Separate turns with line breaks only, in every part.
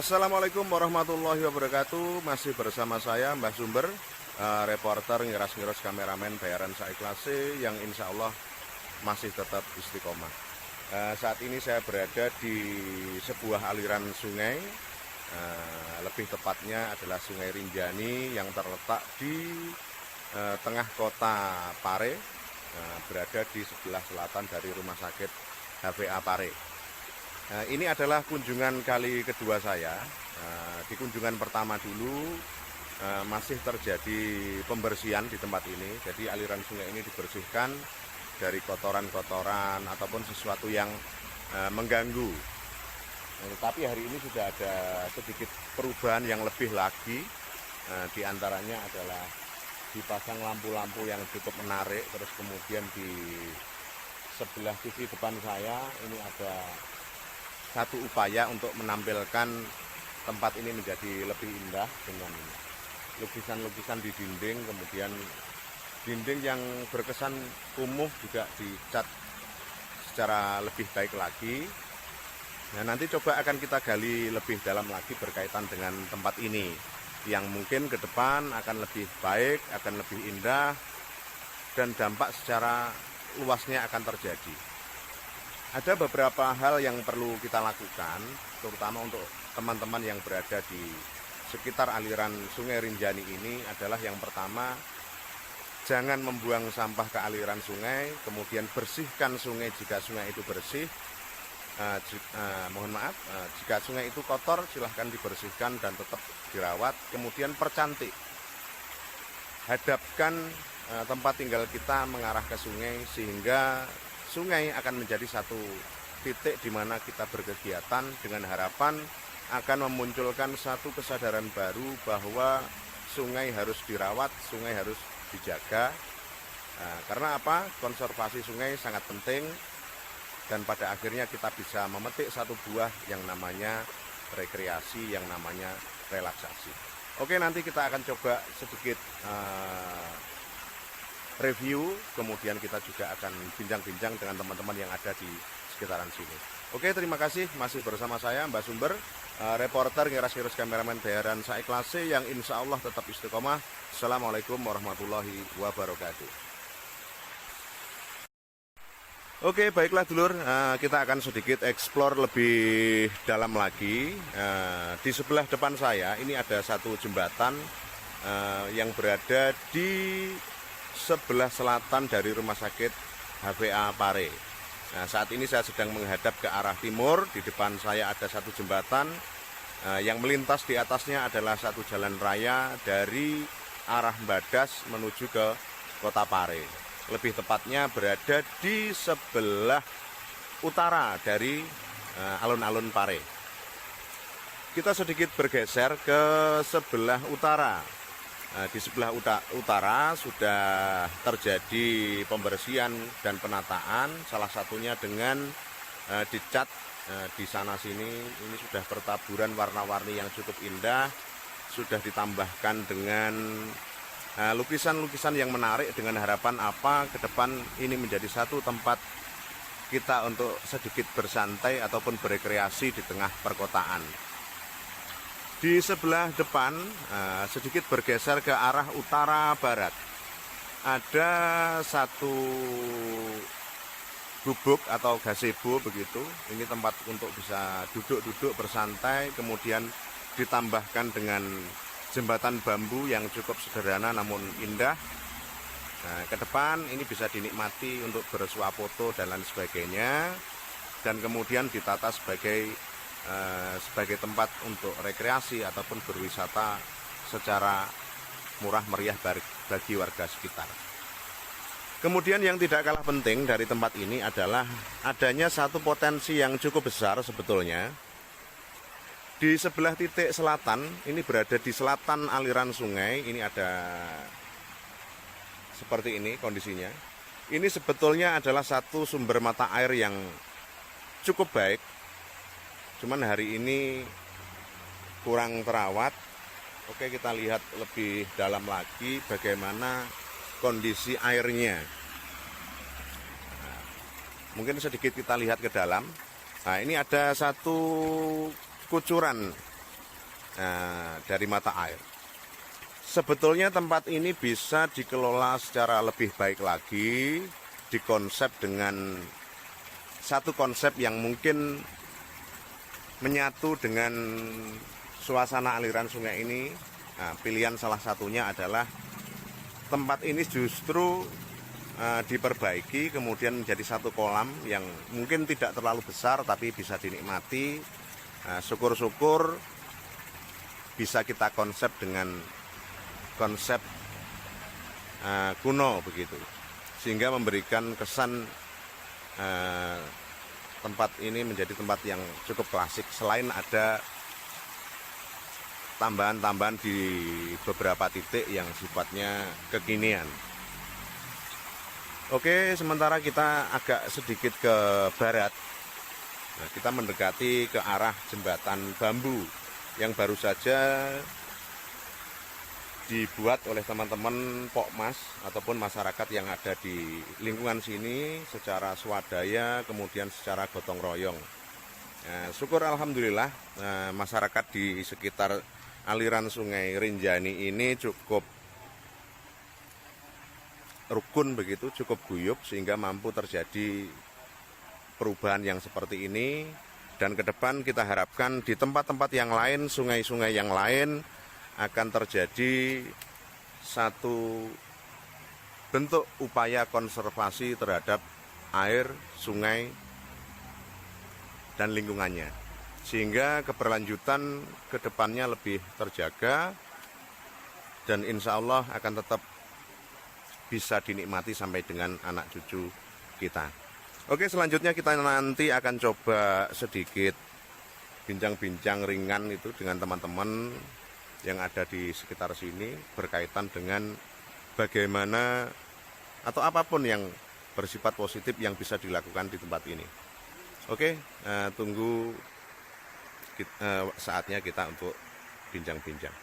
Assalamualaikum warahmatullahi wabarakatuh. Masih bersama saya Mbah Sumber, reporter ngiras-ngiros kameramen bayaran saiklase yang insya Allah masih tetap istiqomah. Saat ini saya berada di sebuah aliran sungai, lebih tepatnya adalah Sungai Rinjani yang terletak di tengah kota Pare, berada di sebelah selatan dari rumah sakit HVA Pare. Ini adalah kunjungan kali kedua saya. Di kunjungan pertama dulu masih terjadi pembersihan di tempat ini. Jadi aliran sungai ini dibersihkan dari kotoran-kotoran ataupun sesuatu yang mengganggu. Tapi hari ini sudah ada sedikit perubahan yang lebih lagi. Di antaranya adalah dipasang lampu-lampu yang cukup menarik. Terus kemudian di sebelah sisi depan saya ini ada satu upaya untuk menampilkan tempat ini menjadi lebih indah dengan lukisan-lukisan di dinding, kemudian dinding yang berkesan kumuh juga dicat secara lebih baik lagi. Nah, nanti coba akan kita gali lebih dalam lagi berkaitan dengan tempat ini yang mungkin ke depan akan lebih baik, akan lebih indah, dan dampak secara luasnya akan terjadi. Ada beberapa hal yang perlu kita lakukan, terutama untuk teman-teman yang berada di sekitar aliran Sungai Rinjani ini adalah yang pertama, jangan membuang sampah ke aliran sungai, kemudian bersihkan sungai jika sungai itu bersih. Jika sungai itu kotor silahkan dibersihkan dan tetap dirawat. Kemudian percantik, hadapkan tempat tinggal kita mengarah ke sungai sehingga sungai akan menjadi satu titik di mana kita berkegiatan dengan harapan akan memunculkan satu kesadaran baru bahwa sungai harus dirawat, sungai harus dijaga. Karena apa? Konservasi sungai sangat penting dan pada akhirnya kita bisa memetik satu buah yang namanya rekreasi, yang namanya relaksasi. Oke, nanti kita akan coba sedikit review, kemudian kita juga akan bincang-bincang dengan teman-teman yang ada di sekitaran sini. Oke, terima kasih. Masih bersama saya Mbah Sumber, reporter ngiras-ngiros kameramen bayaran saiklase yang insya Allah tetap istiqomah. Assalamualaikum warahmatullahi wabarakatuh. Oke, baiklah dulur, kita akan sedikit eksplor lebih dalam lagi. Di sebelah depan saya ini ada satu jembatan yang berada di sebelah selatan dari rumah sakit HVA Pare. Nah, saat ini saya sedang menghadap ke arah timur. Di depan saya ada satu jembatan yang melintas di atasnya adalah satu jalan raya dari arah Mbadas menuju ke kota Pare. Lebih tepatnya berada di sebelah utara dari alun-alun Pare. Kita sedikit bergeser ke sebelah utara. Di sebelah utara sudah terjadi pembersihan dan penataan, salah satunya dengan dicat di sana sini. Ini sudah pertaburan warna-warni yang cukup indah, sudah ditambahkan dengan lukisan-lukisan yang menarik dengan harapan apa ke depan ini menjadi satu tempat kita untuk sedikit bersantai ataupun berekreasi di tengah perkotaan. Di sebelah depan, sedikit bergeser ke arah utara barat, ada satu gubuk atau gazebo begitu. Ini tempat untuk bisa duduk-duduk bersantai, kemudian ditambahkan dengan jembatan bambu yang cukup sederhana namun indah. Nah, ke depan ini bisa dinikmati untuk bersuah foto dan lain sebagainya, dan kemudian ditata sebagai tempat untuk rekreasi ataupun berwisata secara murah meriah bagi warga sekitar. Kemudian yang tidak kalah penting dari tempat ini adalah adanya satu potensi yang cukup besar sebetulnya. Di sebelah titik selatan, ini berada di selatan aliran sungai, ini ada seperti ini kondisinya. Ini sebetulnya adalah satu sumber mata air yang cukup baik. Cuman hari ini kurang terawat. Oke, kita lihat lebih dalam lagi bagaimana kondisi airnya. Mungkin sedikit kita lihat ke dalam. Nah, ini ada satu kucuran dari mata air. Sebetulnya tempat ini bisa dikelola secara lebih baik lagi, dikonsep dengan satu konsep yang mungkin menyatu dengan suasana aliran sungai ini. Nah, pilihan salah satunya adalah tempat ini justru diperbaiki, kemudian menjadi satu kolam yang mungkin tidak terlalu besar tapi bisa dinikmati. Syukur-syukur bisa kita konsep dengan konsep kuno begitu, sehingga memberikan kesan tempat ini menjadi tempat yang cukup klasik, selain ada tambahan-tambahan di beberapa titik yang sifatnya kekinian. Oke, sementara kita agak sedikit ke barat. Nah, kita mendekati ke arah jembatan bambu yang baru saja dibuat oleh teman-teman Pokmas ataupun masyarakat yang ada di lingkungan sini secara swadaya, kemudian secara gotong royong. Syukur alhamdulillah masyarakat di sekitar aliran Sungai Rinjani ini cukup rukun begitu, cukup guyup sehingga mampu terjadi perubahan yang seperti ini. Dan ke depan kita harapkan di tempat-tempat yang lain, sungai-sungai yang lain akan terjadi satu bentuk upaya konservasi terhadap air, sungai, dan lingkungannya, sehingga keberlanjutan ke depannya lebih terjaga dan insya Allah akan tetap bisa dinikmati sampai dengan anak cucu kita. Oke, selanjutnya kita nanti akan coba sedikit bincang-bincang ringan itu dengan teman-teman yang ada di sekitar sini berkaitan dengan bagaimana atau apapun yang bersifat positif yang bisa dilakukan di tempat ini. Oke, tunggu saatnya kita untuk bincang-bincang.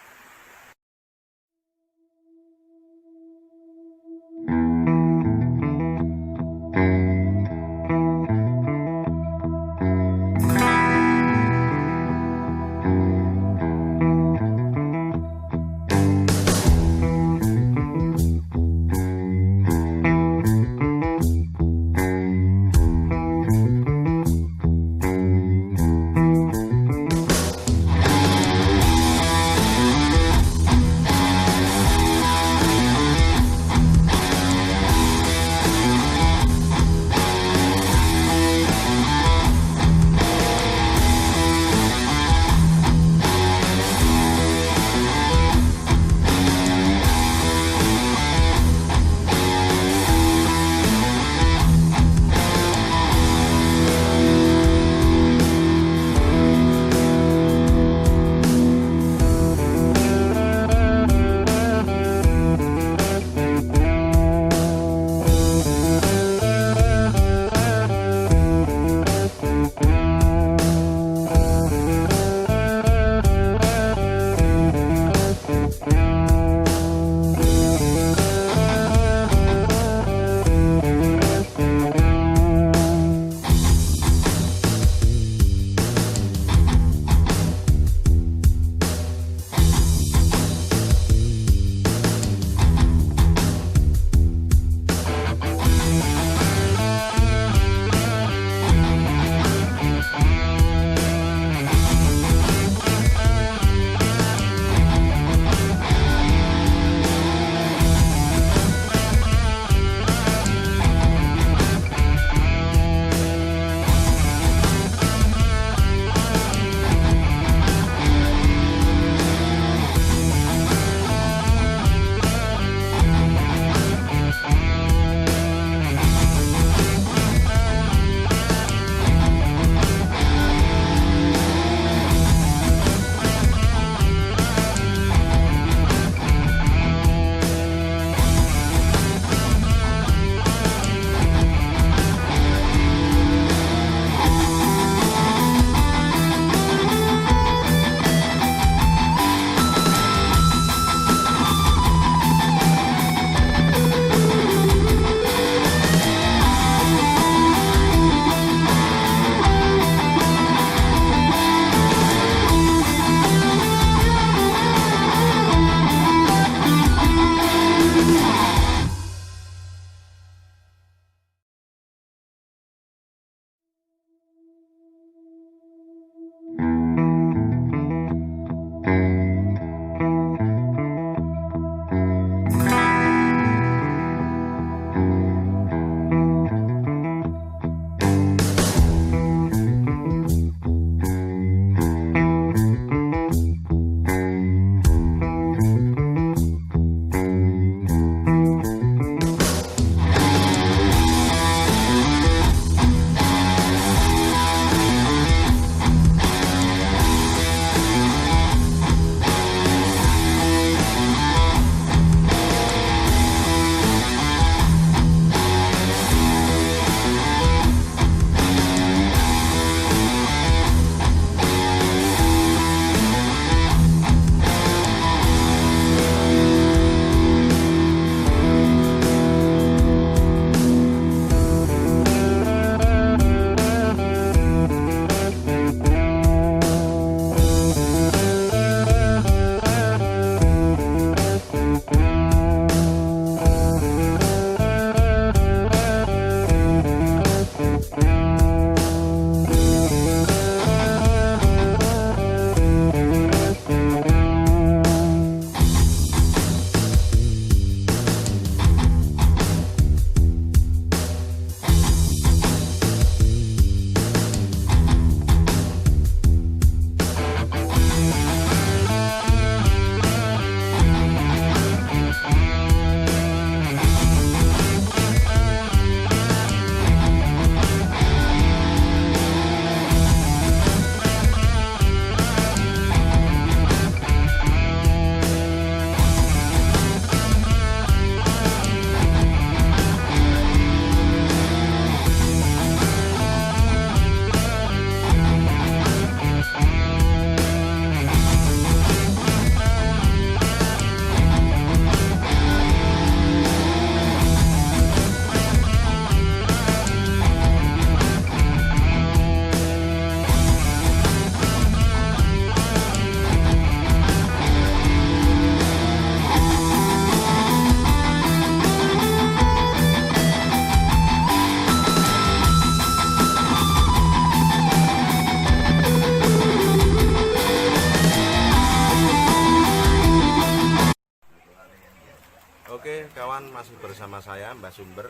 Oke kawan, masih bersama saya Mbah Sumber,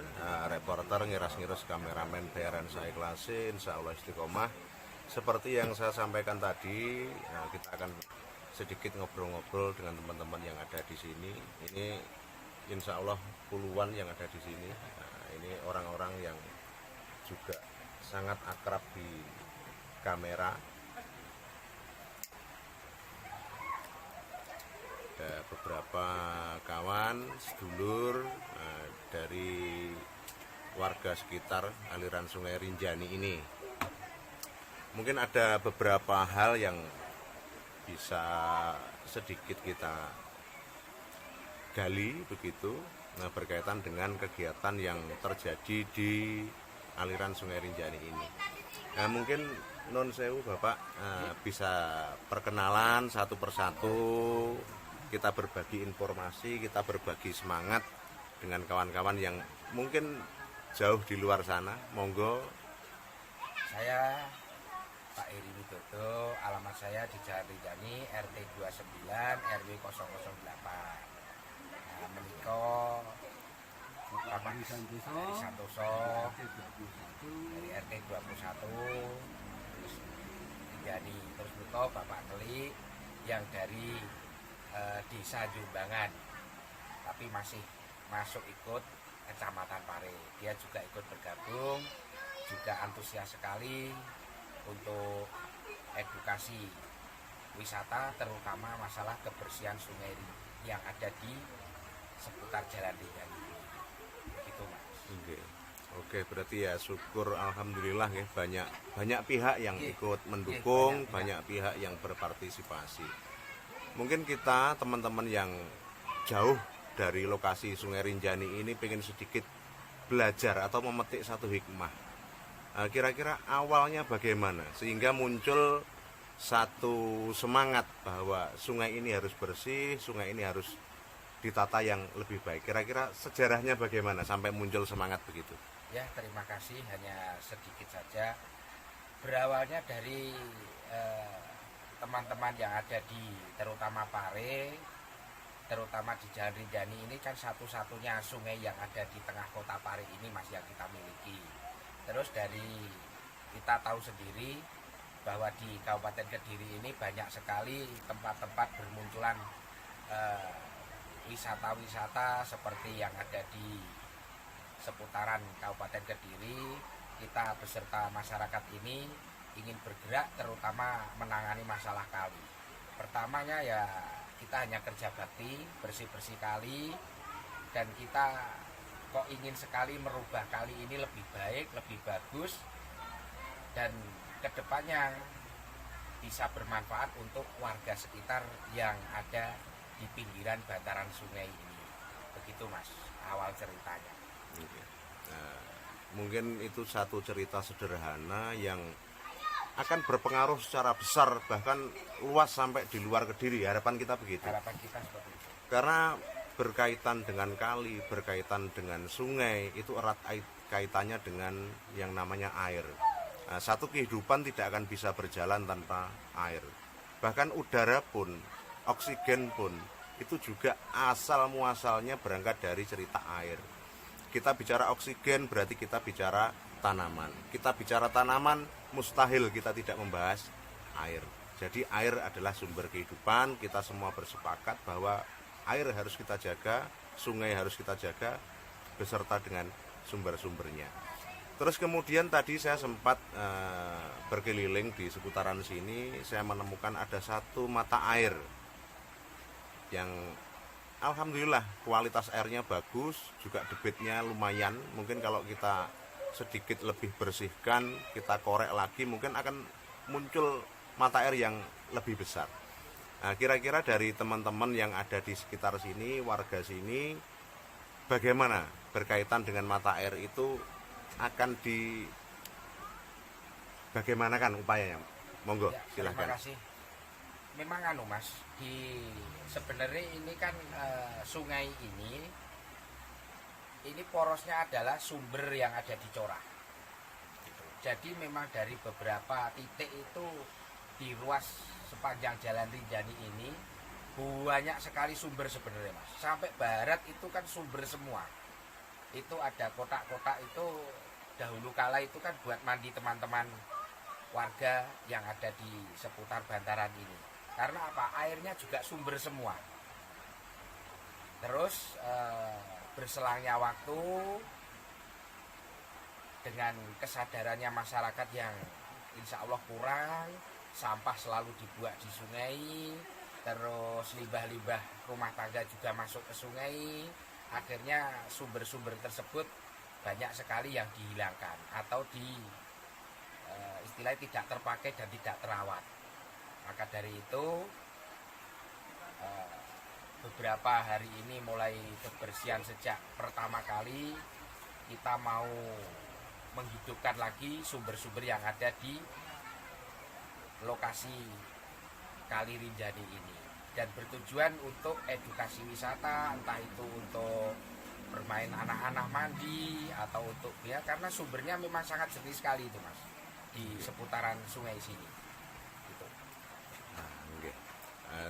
reporter ngiras-ngiras kameramen bayaran saya klase, insya Allah istiqomah. Seperti yang saya sampaikan tadi, kita akan sedikit ngobrol-ngobrol dengan teman-teman yang ada di sini. Ini insya Allah puluhan yang ada di sini. Ini orang-orang yang juga sangat akrab di kamera. Ada beberapa kawan, sedulur dari warga sekitar aliran Sungai Rinjani ini. Mungkin ada beberapa hal yang bisa sedikit kita gali begitu, berkaitan dengan kegiatan yang terjadi di aliran Sungai Rinjani ini. Mungkin non sewu Bapak bisa perkenalan satu persatu, kita berbagi informasi, kita berbagi semangat dengan kawan-kawan yang mungkin jauh di luar sana. Monggo.
Saya Pak Eri Widodo, alamat saya di Jalan Rinjani, RT 29, RW 008. Menikah Bapak Santoso dari RT 21 Rinjani, terus menikah Bapak Keli yang dari Desa Jumbangan, tapi masih masuk ikut Kecamatan Pare. Dia juga ikut bergabung, juga antusias sekali untuk edukasi wisata, terutama masalah kebersihan sungai yang ada di seputar Jalan Rinjani. Gitu Mas.
Oke, berarti ya syukur alhamdulillah ya, banyak pihak yang ikut mendukung, banyak pihak yang berpartisipasi. Mungkin kita teman-teman yang jauh dari lokasi Sungai Rinjani ini pengen sedikit belajar atau memetik satu hikmah. Kira-kira awalnya bagaimana sehingga muncul satu semangat bahwa sungai ini harus bersih, sungai ini harus ditata yang lebih baik. Kira-kira sejarahnya bagaimana sampai muncul semangat begitu?
Ya, terima kasih, hanya sedikit saja. Berawalnya dari teman-teman yang ada di terutama Pare, terutama di Jalan Rinjani ini kan satu-satunya sungai yang ada di tengah kota Pare ini masih yang kita miliki. Terus dari kita tahu sendiri bahwa di Kabupaten Kediri ini banyak sekali tempat-tempat bermunculan wisata-wisata seperti yang ada di seputaran Kabupaten Kediri. Kita beserta masyarakat ini ingin bergerak terutama menangani masalah kali. Pertamanya ya kita hanya kerja bakti, bersih-bersih kali, dan kita kok ingin sekali merubah kali ini lebih baik, lebih bagus, dan kedepannya bisa bermanfaat untuk warga sekitar yang ada di pinggiran bantaran sungai ini. Begitu Mas, awal ceritanya.
Nah, mungkin itu satu cerita sederhana yang akan berpengaruh secara besar, bahkan luas sampai di luar Kediri. Harapan kita begitu.
Harapan kita seperti itu.
Karena berkaitan dengan kali, berkaitan dengan sungai, itu erat kaitannya dengan yang namanya air. Satu kehidupan tidak akan bisa berjalan tanpa air. Bahkan udara pun, oksigen pun, itu juga asal muasalnya berangkat dari cerita air. Kita bicara oksigen berarti kita bicara tanaman. Kita bicara tanaman, mustahil kita tidak membahas air. Jadi air adalah sumber kehidupan. Kita semua bersepakat bahwa air harus kita jaga, sungai harus kita jaga, beserta dengan sumber-sumbernya. Terus kemudian tadi saya sempat berkeliling di seputaran sini, saya menemukan ada satu mata air yang alhamdulillah kualitas airnya bagus, juga debitnya lumayan. Mungkin kalau kita sedikit lebih bersihkan, kita korek lagi, mungkin akan muncul mata air yang lebih besar. Nah, kira-kira dari teman-teman yang ada di sekitar sini, warga sini, bagaimana berkaitan dengan mata air itu akan bagaimanakan upayanya? Monggo,
ya,
silahkan.
Terima kasih. Memang Mas, sebenarnya ini kan sungai ini porosnya adalah sumber yang ada di Corah. Jadi memang dari beberapa titik itu di ruas sepanjang Jalan Rinjani ini banyak sekali sumber sebenarnya Mas. Sampai barat itu kan sumber semua. Itu ada kotak-kotak itu dahulu kala itu kan buat mandi teman-teman warga yang ada di seputar bantaran ini. Karena apa? Airnya juga sumber semua. Terus berselangnya waktu dengan kesadarannya masyarakat yang insya Allah kurang, sampah selalu dibuat di sungai, terus limbah-limbah rumah tangga juga masuk ke sungai, akhirnya sumber-sumber tersebut banyak sekali yang dihilangkan atau istilahnya tidak terpakai dan tidak terawat. Maka dari itu beberapa hari ini mulai kebersihan sejak pertama kali kita mau menghidupkan lagi sumber-sumber yang ada di lokasi Kali Rinjani ini dan bertujuan untuk edukasi wisata, entah itu untuk bermain anak-anak mandi atau untuk ya karena sumbernya memang sangat jernih sekali itu Mas di seputaran sungai sini gitu.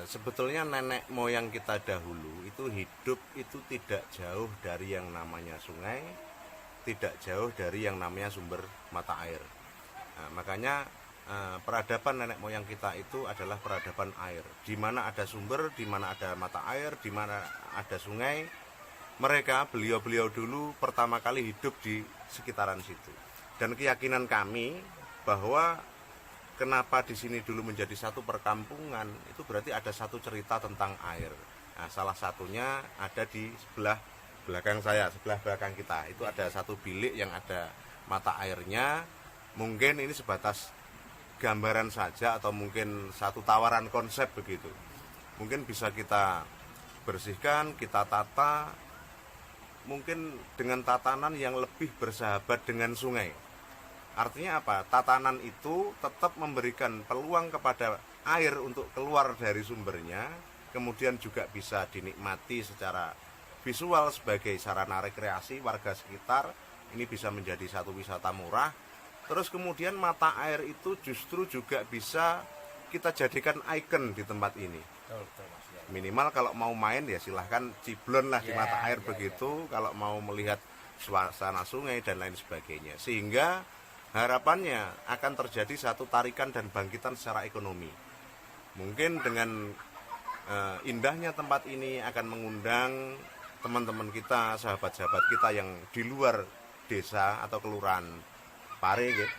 Sebetulnya nenek moyang kita dahulu itu hidup itu tidak jauh dari yang namanya sungai, tidak jauh dari yang namanya sumber mata air. Makanya peradaban nenek moyang kita itu adalah peradaban air. Di mana ada sumber, di mana ada mata air, di mana ada sungai, mereka beliau-beliau dulu pertama kali hidup di sekitaran situ. Dan keyakinan kami bahwa kenapa di sini dulu menjadi satu perkampungan itu berarti ada satu cerita tentang air. Nah, salah satunya ada di sebelah belakang saya, sebelah belakang kita. Itu ada satu bilik yang ada mata airnya. Mungkin ini sebatas gambaran saja atau mungkin satu tawaran konsep begitu. Mungkin bisa kita bersihkan, kita tata mungkin dengan tatanan yang lebih bersahabat dengan sungai. Artinya apa? Tatanan itu tetap memberikan peluang kepada air untuk keluar dari sumbernya, kemudian juga bisa dinikmati secara visual sebagai sarana rekreasi warga sekitar. Ini bisa menjadi satu wisata murah. Terus kemudian mata air itu justru juga bisa kita jadikan ikon di tempat ini.
Betul, Mas, ya.
Minimal kalau mau main ya silahkan ciblon lah di mata air begitu. Kalau mau melihat suasana sungai dan lain sebagainya. Sehingga harapannya akan terjadi satu tarikan dan bangkitan secara ekonomi. Mungkin dengan indahnya tempat ini akan mengundang teman-teman kita, sahabat-sahabat kita yang di luar desa atau kelurahan Pare gitu.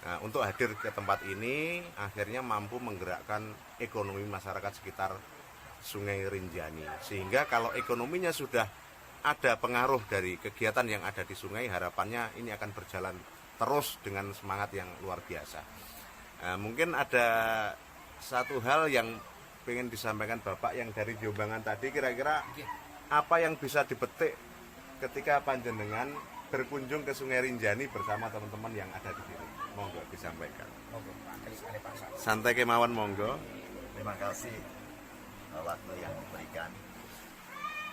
Nah, untuk hadir ke tempat ini akhirnya mampu menggerakkan ekonomi masyarakat sekitar Sungai Rinjani. Sehingga kalau ekonominya sudah ada pengaruh dari kegiatan yang ada di sungai, harapannya ini akan berjalan terus dengan semangat yang luar biasa. Mungkin ada satu hal yang pengen disampaikan Bapak yang dari Jombang tadi, kira-kira apa yang bisa dipetik ketika panjenengan berkunjung ke Sungai Rinjani bersama teman-teman yang ada di sini? Monggo disampaikan.
Monggo, Pak.
Santai kemawon, monggo.
Terima kasih waktu yang diberikan.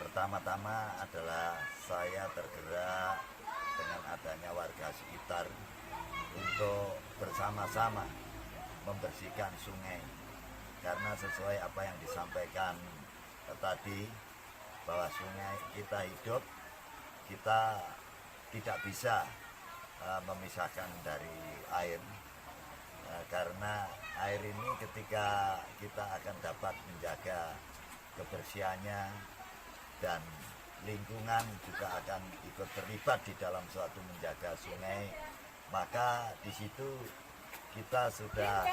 Pertama-tama adalah saya tergerak dengan adanya warga sekitar untuk bersama-sama membersihkan sungai, karena sesuai apa yang disampaikan tadi bahwa sungai kita hidup, kita tidak bisa memisahkan dari air, karena air ini ketika kita akan dapat menjaga kebersihannya dan lingkungan juga akan ikut terlibat di dalam suatu menjaga sungai, maka di situ kita sudah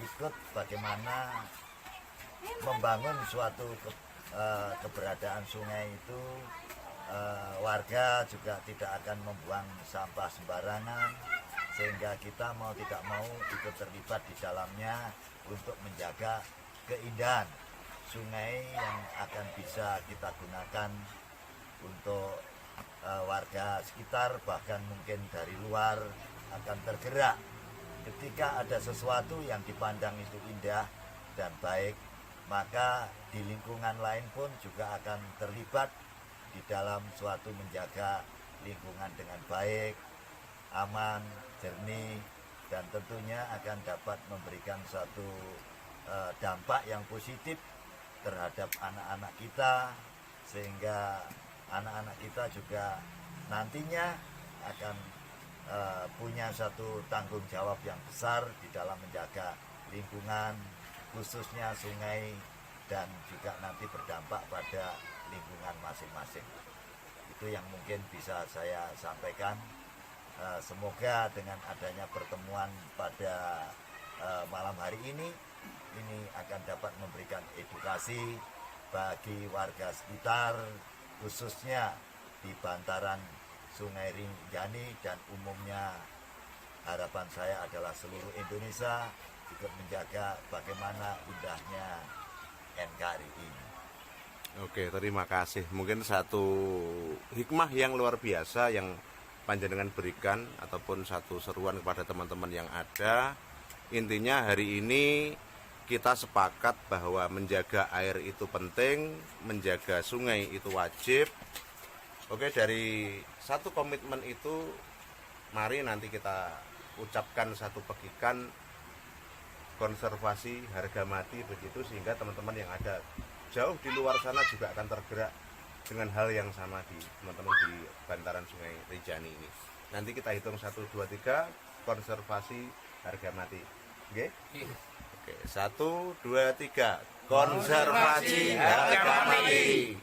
ikut bagaimana membangun suatu keberadaan sungai itu. Warga juga tidak akan membuang sampah sembarangan, sehingga kita mau tidak mau ikut terlibat di dalamnya untuk menjaga keindahan sungai yang akan bisa kita gunakan untuk warga sekitar, bahkan mungkin dari luar akan tergerak ketika ada sesuatu yang dipandang itu indah dan baik, maka di lingkungan lain pun juga akan terlibat di dalam suatu menjaga lingkungan dengan baik, aman, jernih, dan tentunya akan dapat memberikan suatu dampak yang positif terhadap anak-anak kita, sehingga anak-anak kita juga nantinya akan punya satu tanggung jawab yang besar di dalam menjaga lingkungan, khususnya sungai, dan juga nanti berdampak pada lingkungan masing-masing. Itu yang mungkin bisa saya sampaikan. Semoga dengan adanya pertemuan pada malam hari ini akan dapat memberikan edukasi bagi warga sekitar, khususnya di bantaran Sungai Rinjani, dan umumnya harapan saya adalah seluruh Indonesia ikut menjaga bagaimana indahnya NKRI ini.
Oke, terima kasih. Mungkin satu hikmah yang luar biasa yang panjenengan berikan, ataupun satu seruan kepada teman-teman yang ada. Intinya hari ini kita sepakat bahwa menjaga air itu penting, menjaga sungai itu wajib. Oke, dari satu komitmen itu, mari nanti kita ucapkan satu pekikan konservasi harga mati begitu, sehingga teman-teman yang ada jauh di luar sana juga akan tergerak dengan hal yang sama di teman-teman di bantaran Sungai Rinjani ini. Nanti kita hitung 1, 2, 3 konservasi harga mati. Oke? Oke, 1, 2, 3 konservasi harga mati.